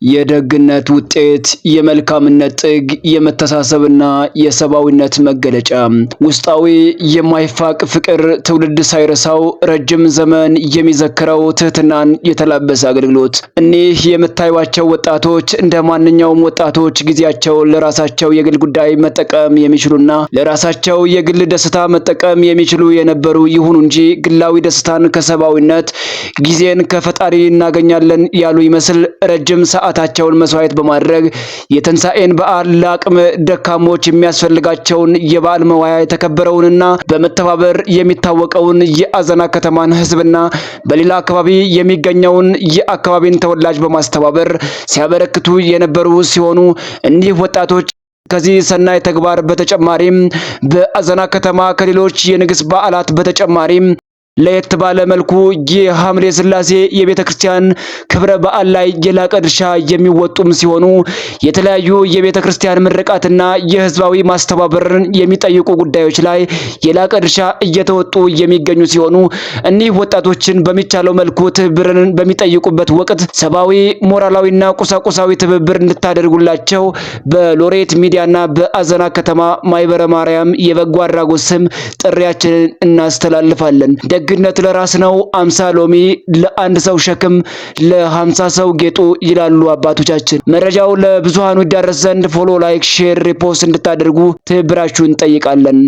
የደግነት ውጤት፣ የመልካምነት ጥግ፣ የመተሳሰብና የሰብአዊነት መገለጫ፣ ውስጣዊ የማይፋቅ ፍቅር፣ ትውልድ ሳይረሳው ረጅም ዘመን የሚዘክረው ትህትናን የተላበሰ አገልግሎት። እኒህ የምታዩዋቸው ወጣቶች እንደ ማንኛውም ወጣቶች ጊዜያቸውን ለራሳቸው የግል ጉዳይ መጠቀም የሚችሉና ለራሳቸው የግል ደስታ መጠቀም የሚችሉ የነበሩ ይሁኑ እንጂ ግላዊ ደስታን ከሰብአዊነት፣ ጊዜን ከፈጣሪ እናገኛለን ያሉ ይመስል ረጅም ሰዓታቸውን መስዋዕት በማድረግ የትንሣኤን በዓል ለአቅመ ደካሞች የሚያስፈልጋቸውን የበዓል መዋያ የተከበረውንና በመተባበር የሚታወቀውን የአዘና ከተማን ሕዝብና በሌላ አካባቢ የሚገኘውን የአካባቢን ተወላጅ በማስተባበር ሲያበረክቱ የነበሩ ሲሆኑ እኒህ ወጣቶች ከዚህ ሰናይ ተግባር በተጨማሪም በአዘና ከተማ ከሌሎች የንግስ በዓላት በተጨማሪም ለየት ባለ መልኩ የሐምሌ ሥላሴ የቤተ ክርስቲያን ክብረ በዓል ላይ የላቀ ድርሻ የሚወጡም ሲሆኑ የተለያዩ የቤተ ክርስቲያን ምርቃትና የህዝባዊ ማስተባበርን የሚጠይቁ ጉዳዮች ላይ የላቀ ድርሻ እየተወጡ የሚገኙ ሲሆኑ እኒህ ወጣቶችን በሚቻለው መልኩ ትብብርን በሚጠይቁበት ወቅት ሰብአዊ፣ ሞራላዊና ቁሳቁሳዊ ትብብር እንድታደርጉላቸው በሎሬት ሚዲያና በአዘና ከተማ ማይበረ ማርያም የበጎ አድራጎት ስም ጥሪያችንን እናስተላልፋለን። ደግነት ለራስ ነው፣ 50 ሎሚ ለአንድ ሰው ሸክም ለ50 ሰው ጌጡ ይላሉ አባቶቻችን። መረጃው ለብዙሃኑ ይዳረስ ዘንድ ፎሎ፣ ላይክ፣ ሼር፣ ሪፖስት እንድታደርጉ ትብብራችሁን እንጠይቃለን።